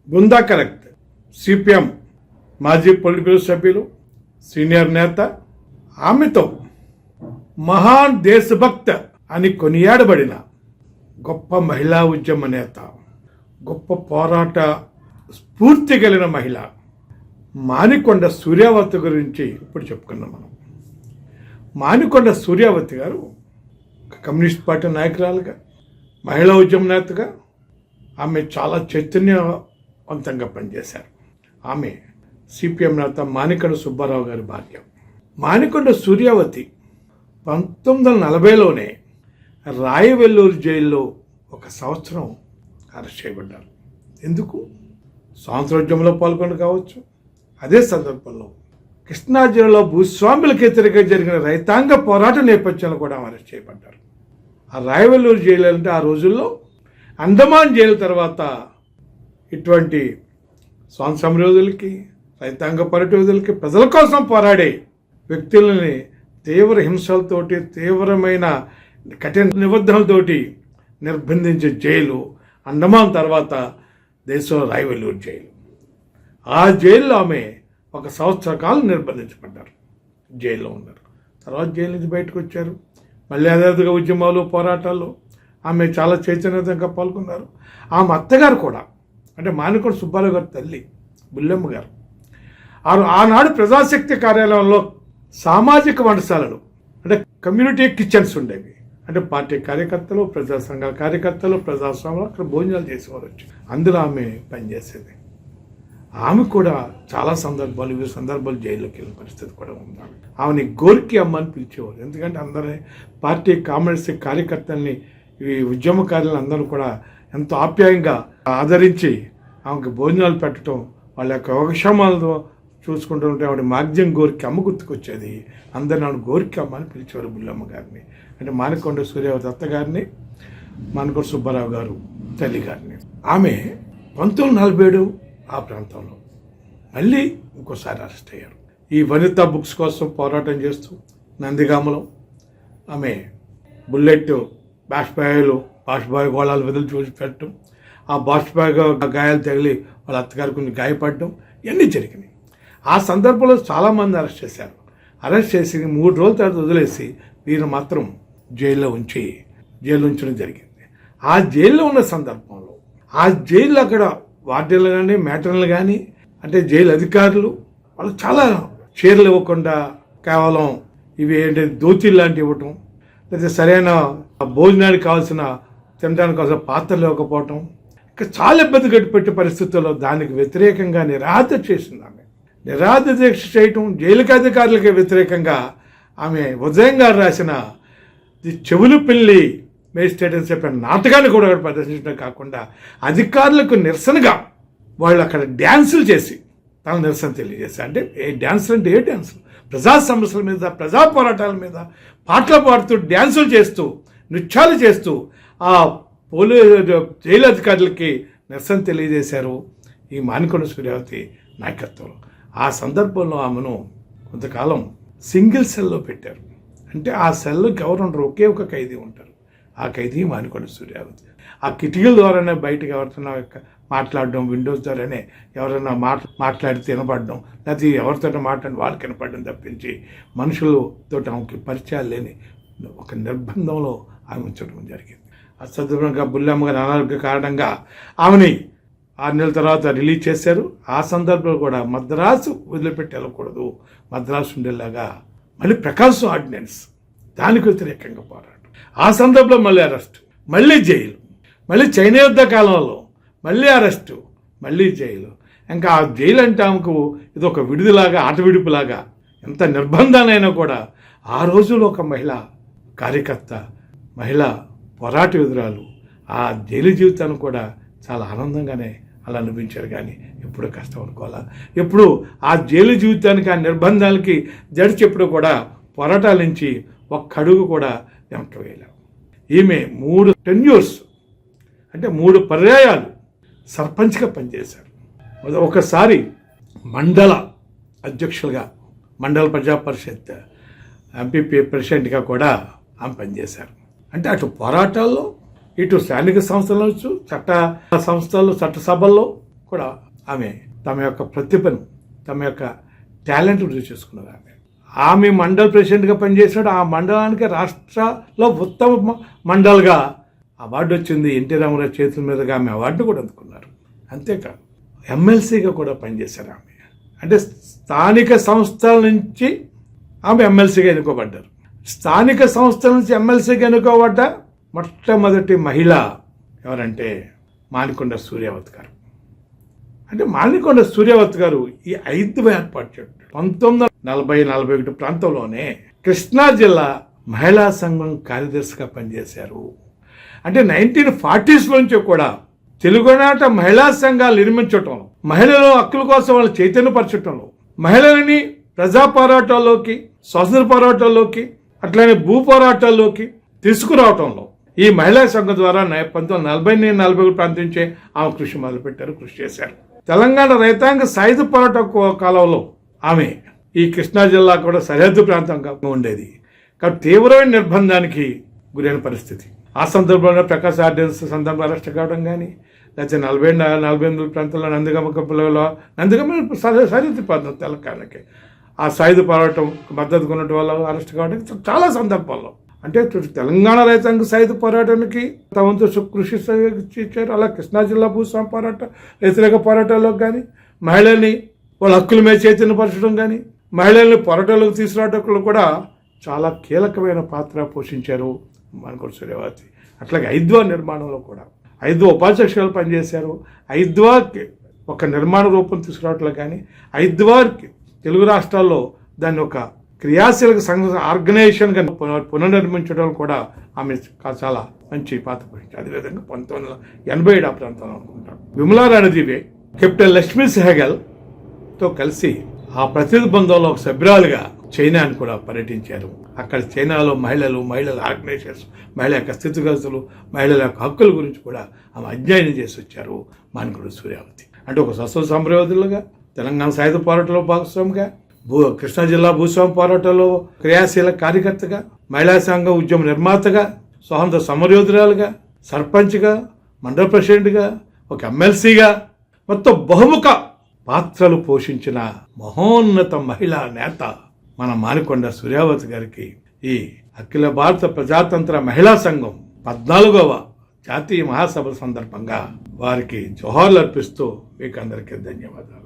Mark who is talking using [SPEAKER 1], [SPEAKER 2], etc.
[SPEAKER 1] Brinda correct CPM మాజీ polit bureau సభ్యులు, senior నేత. ఆమెతో మహాన్ దేశభక్త అని కొనియాడబడిన గొప్ప మహిళా ఉద్యమ నేత, గొప్ప పోరాట స్ఫూర్తి కలిగిన మహిళ మానికొండ సూర్యావతి గురించి ఇప్పుడు చెప్పుకున్నాం మనం. మానికొండ సూర్యావతి గారు కమ్యూనిస్ట్ పార్టీ నాయకురాలుగా, మహిళా ఉద్యమ నేతగా ఆమె చాలా చైతన్యవంతంగా పనిచేశారు. ఆమె సిపిఎం నేత మానికొండ సుబ్బారావు గారి భార్య. మానికొండ సూర్యావతి 1940లోనే రాయవెల్లూరు జైల్లో 1 సంవత్సరం అరెస్ట్ చేయబడ్డారు. ఎందుకు? స్వాతంత్రోద్యమంలో పాల్గొని కావచ్చు. అదే సందర్భంలో కృష్ణా జిల్లాలో భూస్వాములకు వ్యతిరేకంగా జరిగిన రైతాంగ పోరాట నేపథ్యంలో కూడా అరెస్ట్ చేయబడ్డారు. ఆ రాయవెల్లూరు జైలు అంటే ఆ రోజుల్లో అండమాన్ జైలు తర్వాత ఇటువంటి స్వాతంత్ర సమరయోధులకి, రైతాంగ పోరాటయోధులకి, ప్రజల కోసం పోరాడే వ్యక్తులని తీవ్ర హింసలతోటి, తీవ్రమైన కఠిన నిబంధనలతోటి నిర్బంధించే జైలు అండమాన్ తర్వాత దేశంలో రాయవెల్లూరు జైలు. ఆ జైల్లో ఆమె 1 సంవత్సర కాలం నిర్బంధించబడ్డారు. జైల్లో ఉన్నారు. తర్వాత జైలు నుంచి బయటకు వచ్చారు. మళ్ళీ అదేవిధంగా ఉద్యమాలు, పోరాటాల్లో ఆమె చాలా చైతన్యవంతంగా పాల్గొన్నారు. ఆమె అత్తగారు కూడా, అంటే మానికొండ సుబ్బారావు గారి తల్లి బుల్లెమ్మ గారు, ఆనాడు ప్రజాశక్తి కార్యాలయంలో సామాజిక వంటశాలలు, అంటే కమ్యూనిటీ కిచెన్స్ ఉండేవి. అంటే పార్టీ కార్యకర్తలు, ప్రజా సంఘాల కార్యకర్తలు, ప్రజాస్వామ్యంలో అక్కడ భోజనాలు చేసేవారు వచ్చి. అందులో ఆమె పనిచేసేది. ఆమె కూడా చాలా సందర్భాలు, వివిధ సందర్భాలు జైల్లోకి వెళ్ళిన పరిస్థితి కూడా ఉంది. ఆమెని గోర్కి అమ్మ అని పిలిచేవారు. ఎందుకంటే అందరినీ పార్టీ కామ్రేడ్స్ కార్యకర్తల్ని, ఈ ఉద్యమకారులను అందరూ కూడా ఎంతో ఆప్యాయంగా ఆదరించి ఆమెకు భోజనాలు పెట్టడం, వాళ్ళ యొక్క యోగక్షేమాలతో చూసుకుంటూ ఉంటే ఆవిడ మాగ్జం గోర్కి అమ్మ గుర్తుకొచ్చేది. అందరిని ఆవిడ గోర్కి అమ్మ అని పిలిచేవారు బుల్లమ్మ గారిని. అంటే మానికొండ సూర్యావతి అత్త గారిని, మానికొండ సుబ్బారావు గారు తల్లి గారిని. ఆమె 1947 ఆ ప్రాంతంలో మళ్ళీ ఇంకోసారి అరెస్ట్ అయ్యారు. ఈ వనితా బుక్స్ కోసం పోరాటం చేస్తూ నందిగామలో ఆమె బుల్లెట్ బాష్పాయి గోళాలు వదిలి చూసి పెట్టడం, ఆ బాష్పాయి గాయాలు తగిలి వాళ్ళ అత్తగారు కొంచెం గాయపడడం, ఇవన్నీ జరిగినాయి. ఆ సందర్భంలో చాలామంది అరెస్ట్ చేశారు. అరెస్ట్ చేసి 3 రోజుల తర్వాత వదిలేసి వీరు మాత్రం జైల్లో ఉంచడం జరిగింది. ఆ జైల్లో ఉన్న సందర్భంలో ఆ జైల్లో అక్కడ వార్డెన్లు కానీ, మ్యాటర్లు కానీ, అంటే జైలు అధికారులు వాళ్ళు చాలా చీరలు ఇవ్వకుండా కేవలం ఇవి ఏంటంటే దోతీలు లాంటివి ఇవ్వటం, లేదా సరైన భోజనానికి కావాల్సిన తినడానికి కావాల్సిన పాత్రలు ఇవ్వకపోవటం, ఇంకా చాలా ఇబ్బంది గడిపెట్టే పరిస్థితుల్లో దానికి వ్యతిరేకంగా నిరాదర చేసింది. ఆమె నిరాదర దీక్ష చేయటం, జైలుకి అధికారులకి వ్యతిరేకంగా ఆమె ఉదయం గారు రాసిన చెవులు పిల్లి మేజిస్ట్రేట్ అని చెప్పిన నాటకాన్ని కూడా ప్రదర్శించడం కాకుండా అధికారులకు నిరసనగా వాళ్ళు అక్కడ డ్యాన్సులు చేసి తన నిరసన తెలియజేశారు. అంటే ఏ డ్యాన్సులు అంటే ఏ డ్యాన్సులు? ప్రజా సమస్యల మీద, ప్రజా పోరాటాల మీద పాటలు పాడుతూ, డ్యాన్సులు చేస్తూ, నృత్యాలు చేస్తూ ఆ జైలు అధికారులకి నిరసన తెలియజేశారు ఈ మానికొండ సూర్యావతి నాయకత్వంలో. ఆ సందర్భంలో ఆమెను కొంతకాలం సింగిల్ సెల్లో పెట్టారు. అంటే ఆ సెల్లోకి ఎవరు ఉండరు, ఒకే ఒక ఖైదీ ఉంటారు. ఆ ఖైదీ మానికొండ సూర్యావతి. ఆ కిటికీల ద్వారానే బయటకు ఎవరితో మాట్లాడడం, విండోస్ ద్వారానే ఎవరైనా మాట్లాడితే వినపడడం, లేకపోతే ఎవరితో మాట్లాడి వాళ్ళకి వినపడడం తప్పించి మనుషులతో ఆమెకి పరిచయాలు లేని ఒక నిర్బంధంలో ఆమె ఉంచడం జరిగింది. ఆ సందర్భంగా బుల్లమ్మ గారి అనారోగ్య కారణంగా ఆమెని 6 నెలల తర్వాత రిలీజ్ చేశారు. ఆ సందర్భంలో కూడా మద్రాసు వదిలిపెట్టి వెళ్ళకూడదు, మద్రాసు ఉండేలాగా మళ్ళీ ప్రకాశం ఆర్డినెన్స్, దానికి వ్యతిరేకంగా పోరాటం. ఆ సందర్భంలో మళ్ళీ అరెస్టు, మళ్ళీ జైలు, మళ్ళీ చైనా యుద్ధ కాలంలో మళ్ళీ అరెస్టు, మళ్ళీ జైలు. ఇంకా ఆ జైలు అంటే ఆమెకు ఇది ఒక విడుదలాగా, ఆట విడుపులాగా, ఎంత నిర్బంధానైనా కూడా ఆ రోజుల్లో ఒక మహిళా కార్యకర్త, మహిళా పోరాట ఎదురాలు ఆ జైలు జీవితాన్ని కూడా చాలా ఆనందంగానే అలా అనిపించారు. కానీ ఎప్పుడు కష్టం అనుకోవాలా, ఎప్పుడు ఆ జైలు జీవితానికి, ఆ నిర్బంధాలకి జడిచెప్పుడు కూడా పోరాటాల నుంచి ఒక్క అడుగు కూడా వెనక్కి వేయలేము. ఈమె 3 టెన్యూర్స్ అంటే 3 పర్యాయాలు సర్పంచ్గా పనిచేశారు. ఒకసారి మండల అధ్యక్షులుగా, మండల ప్రజా పరిషత్ ఎంపీపీ ప్రెసిడెంట్గా కూడా ఆమె పనిచేశారు. అంటే అటు పోరాటాల్లో, ఇటు స్థానిక సంస్థలు, చట్ట సంస్థలు, చట్టసభల్లో కూడా ఆమె తమ యొక్క ప్రతిభను, తమ యొక్క టాలెంట్ రుజువు చేసుకున్నారు. ఆమె మండల్ ప్రెసిడెంట్గా పనిచేసినప్పుడు ఆ మండలానికి రాష్ట్రాల్లో ఉత్తమ మండల్గా అవార్డు వచ్చింది. ఎన్టీ రామారావు చేతుల మీదుగా ఆమె అవార్డు కూడా అందుకున్నారు. అంతేకాదు ఎమ్మెల్సీగా కూడా పనిచేశారు ఆమె. అంటే స్థానిక సంస్థల నుంచి ఆమె ఎమ్మెల్సీగా ఎన్నుకోబడ్డారు. స్థానిక సంస్థల నుంచి ఎమ్మెల్సీగా ఎన్నుకోబడ్డ మొట్టమొదటి మహిళ ఎవరంటే మానికొండ సూర్యావతి గారు. అంటే మానికొండ సూర్యావతి గారు ఈ 5 ఏర్పాటు చేశారు. 1940-41 ప్రాంతంలోనే కృష్ణా జిల్లా మహిళా సంఘం కార్యదర్శిగా పనిచేశారు. అంటే 1940s నుంచి కూడా తెలుగునాట మహిళా సంఘాలు నిర్మించటంలో, మహిళల హక్కుల కోసం వాళ్ళు చైతన్యపరచటంలో, మహిళలని ప్రజా పోరాటాల్లోకి, స్వాతంత్ర పోరాటాల్లోకి, అట్లనే భూ పోరాటాల్లోకి తీసుకురావటంలో ఈ మహిళా సంఘం ద్వారా 1940-41 ప్రాంతం నుంచే ఆమె కృషి మొదలుపెట్టారు, కృషి చేశారు. తెలంగాణ రైతాంగ సాయుధ పోరాట కాలంలో ఆమె ఈ కృష్ణా జిల్లా కూడా సరిహద్దు ప్రాంతంగా ఉండేది. కాబట్టి తీవ్రమైన నిర్బంధానికి గురైన పరిస్థితి. ఆ సందర్భంలో ప్రకాశ్ ఆర్డినెన్స్ సందర్భంలో అరెస్ట్ కావడం కానీ, లేకపోతే 40-48 ప్రాంతంలో నందిగమ సరిహద్దు ప్రాంతం తెలంగాణకి ఆ సాయుధ పోరాటం మద్దతు కొనడం వల్ల అరెస్ట్ కావడానికి చాలా సందర్భాల్లో. అంటే తెలంగాణ రైతాంగ సాయుధ పోరాటానికి తమ వంతు కృషి ఇచ్చారు. అలా కృష్ణా జిల్లా భూస్వామి పోరాట, వ్యతిరేక పోరాటాల్లో కానీ, మహిళల్ని వాళ్ళ హక్కుల మీద చైతన్యపరచడం కానీ, మహిళల్ని పోరాటాలకు తీసుకురావడంలో కూడా చాలా కీలకమైన పాత్ర పోషించారు మానికొండ సూర్యావతి. అట్లాగే ఐద్వా నిర్మాణంలో కూడా ఐద్వా ఉపాధ్యక్షులు పనిచేశారు. ఐద్వాకి ఒక నిర్మాణ రూపం తీసుకురావట్లేదు కానీ, ఐద్వాకి తెలుగు రాష్ట్రాల్లో దాన్ని ఒక క్రియాశీలక సంఘ ఆర్గనైజేషన్గా పునర్నిర్మించడం కూడా ఆమె చాలా మంచి పాత్ర పోషించారు. అదేవిధంగా 1987 ఆ ప్రాంతంలో అనుకుంటాం విమలా రాణిదేవి కెప్టెన్ లక్ష్మీ సెహగల్తో కలిసి ఆ ప్రతినిధి బృందంలో ఒక సభ్యురాలుగా చైనాను కూడా పర్యటించారు. అక్కడ చైనాలో మహిళల ఆర్గనైజేషన్స్, మహిళల యొక్క స్థితిగతులు, మహిళల యొక్క హక్కుల గురించి కూడా ఆమె అధ్యయనం చేసి వచ్చారు మానికొండ సూర్యావతి. అంటే ఒక స్వతంత్ర సమరయోధులుగా, తెలంగాణ సాయుధ పోరాటంలో భాగస్వామిగా, కృష్ణా జిల్లా భూస్వామి పోరాటంలో క్రియాశీల కార్యకర్తగా, మహిళా సంఘ ఉద్యమ నిర్మాతగా, స్వాతంత్ర సమరయోధురాలుగా, సర్పంచ్గా, మండల ప్రెసిడెంట్గా, ఒక ఎమ్మెల్సీగా మొత్తం బహుముఖ పాత్రలు పోషించిన మహోన్నత మహిళా నేత మన మానికొండ సూర్యావతి గారికి ఈ అఖిల భారత ప్రజాతంత్ర మహిళా సంఘం 14వ జాతీయ మహాసభ సందర్భంగా వారికి జోహార్లు అర్పిస్తూ మీకు అందరికీ ధన్యవాదాలు.